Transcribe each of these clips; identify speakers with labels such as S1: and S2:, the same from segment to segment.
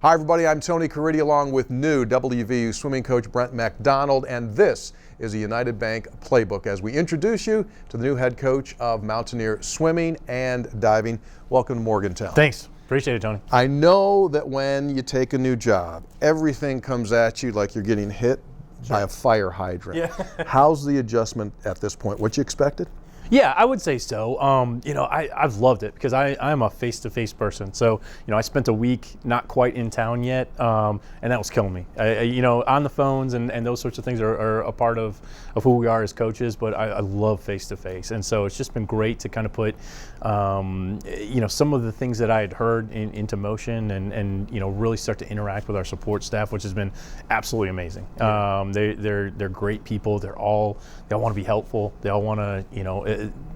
S1: Hi everybody, I'm Tony Caridi along with new WVU swimming coach Brent MacDonald, and this is a United Bank Playbook as we introduce you to the new head coach of Mountaineer Swimming and Diving. Welcome to Morgantown.
S2: Thanks. Appreciate it, Tony.
S1: I know that when you take a new job, everything comes at you like you're getting hit by a fire hydrant.
S2: Yeah.
S1: How's the adjustment at this point? What you expected?
S2: Yeah, I would say so. I've loved it because I'm a face-to-face person. So, I spent a week not quite in town yet, and that was killing me. On the phones and those sorts of things are a part of who we are as coaches, but I love face-to-face. And so it's just been great to kind of put, some of the things that I had heard into motion and really start to interact with our support staff, which has been absolutely amazing. They're great people. They all want to be helpful. They all want to,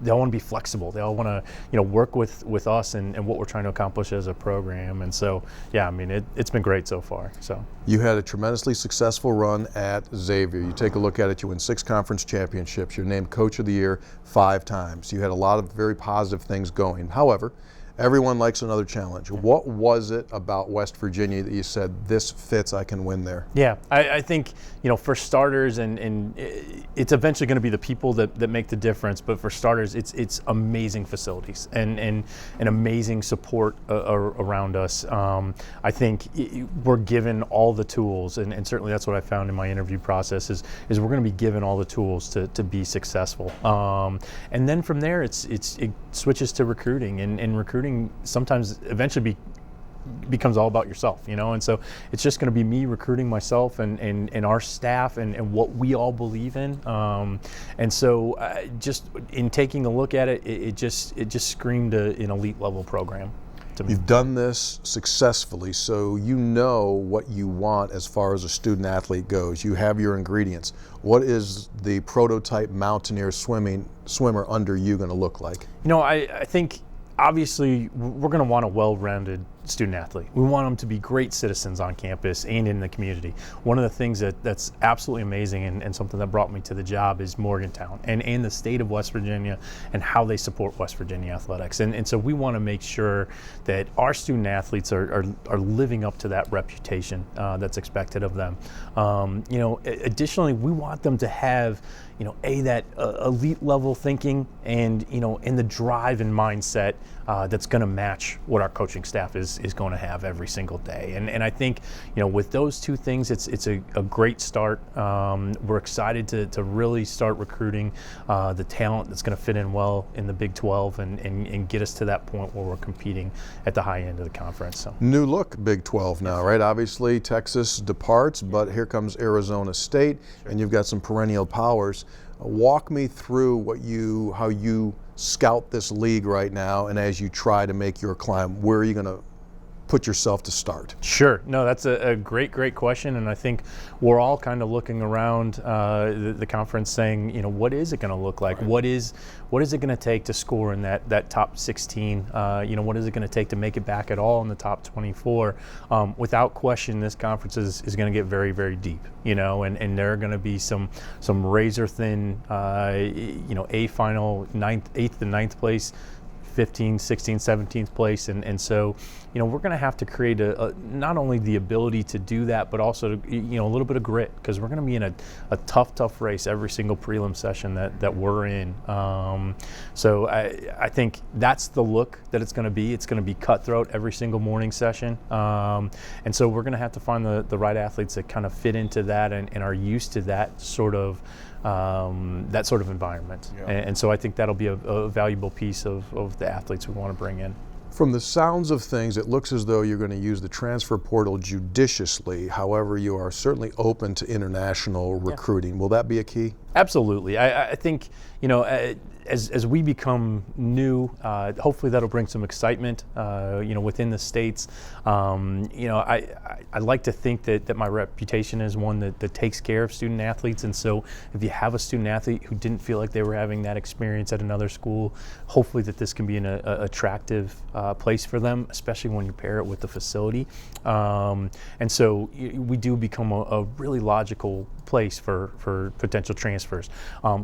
S2: they all want to be flexible. They all want to, work with us and what we're trying to accomplish as a program. And so, yeah, it's been great so far. So
S1: you had a tremendously successful run at Xavier. You take a look at it, you win 6 conference championships. You're named Coach of the Year 5 times. You had a lot of very positive things going. However, everyone likes another challenge. What was it about West Virginia that you said, this fits, I can win there?
S2: Yeah, I think, for starters, and it's eventually going to be the people that make the difference, but for starters, it's amazing facilities and amazing support around us. I think we're given all the tools, and certainly that's what I found in my interview process, is we're going to be given all the tools to be successful. And then from there, it switches to recruiting, and recruiting sometimes eventually becomes all about yourself, and so it's just going to be me recruiting myself and our staff and what we all believe in, and so just in taking a look at it, it just screamed an elite level program to me.
S1: You've done this successfully, so you know what you want as far as a student athlete goes. You have your ingredients. What is the prototype Mountaineer swimmer under you going to look like?
S2: I think obviously we're going to want a well-rounded student athlete. We want them to be great citizens on campus and in the community. One of the things that's absolutely amazing and something that brought me to the job is Morgantown and the state of West Virginia and how they support West Virginia athletics. And so we want to make sure that our student athletes are living up to that reputation that's expected of them. Additionally, we want them to have that elite level thinking and the drive and mindset that's going to match what our coaching staff is going to have every single day. And I think with those two things, it's a great start. We're excited to really start recruiting the talent that's going to fit in well in the Big 12 and get us to that point where we're competing at the high end of the conference. So.
S1: New look Big 12 now, right? Obviously Texas departs, but here comes Arizona State, and you've got some perennial powers. Walk me through how you scout this league right now, and as you try to make your climb, where are you going to put yourself to start?
S2: Sure. No, that's a great question, and I think we're all kind of looking around the conference saying, what is it going to look like? Right. What is it going to take to score in that top 16? What is it going to take to make it back at all in the top 24? Without question, this conference is going to get very, very deep. And there are going to be some razor thin, A final 8th to 9th place, 15th, 16th, 17th place, and so we're going to have to create not only the ability to do that, but also a little bit of grit, because we're going to be in a tough race every single prelim session that we're in. So I think that's the look that it's going to be. It's going to be cutthroat every single morning session, and so we're going to have to find the right athletes that kind of fit into that and are used to that sort of environment. Yeah. And so I think that'll be a valuable piece of the athletes we want to bring in.
S1: From the sounds of things, it looks as though you're going to use the transfer portal judiciously. However, you are certainly open to international recruiting. Yeah. Will that be a key?
S2: Absolutely. I think, as we become new, hopefully that'll bring some excitement, within the states. I like to think that my reputation is one that takes care of student athletes. And so if you have a student athlete who didn't feel like they were having that experience at another school, hopefully that this can be an attractive place for them, especially when you pair it with the facility. And so we do become a really logical place for potential transfer transfers.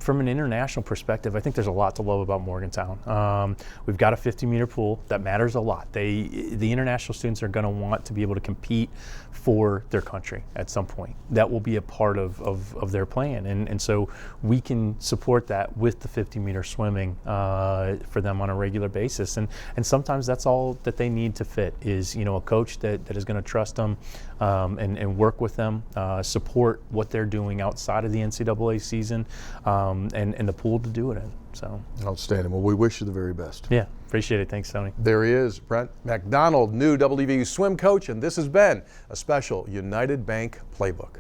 S2: From an international perspective, I think there's a lot to love about Morgantown. We've got a 50-meter pool that matters a lot. The international students are going to want to be able to compete for their country at some point. That will be a part of their plan, and so we can support that with the 50-meter swimming for them on a regular basis. And sometimes that's all that they need to fit is, you know, a coach that is going to trust them and work with them, support what they're doing outside of the NCAA season, and the pool to do it in. So
S1: outstanding. Well, we wish you the very best.
S2: yeah, appreciate it. Thanks, Tony.
S1: There he is, Brent MacDonald, new WVU swim coach, and this has been a special United Bank Playbook.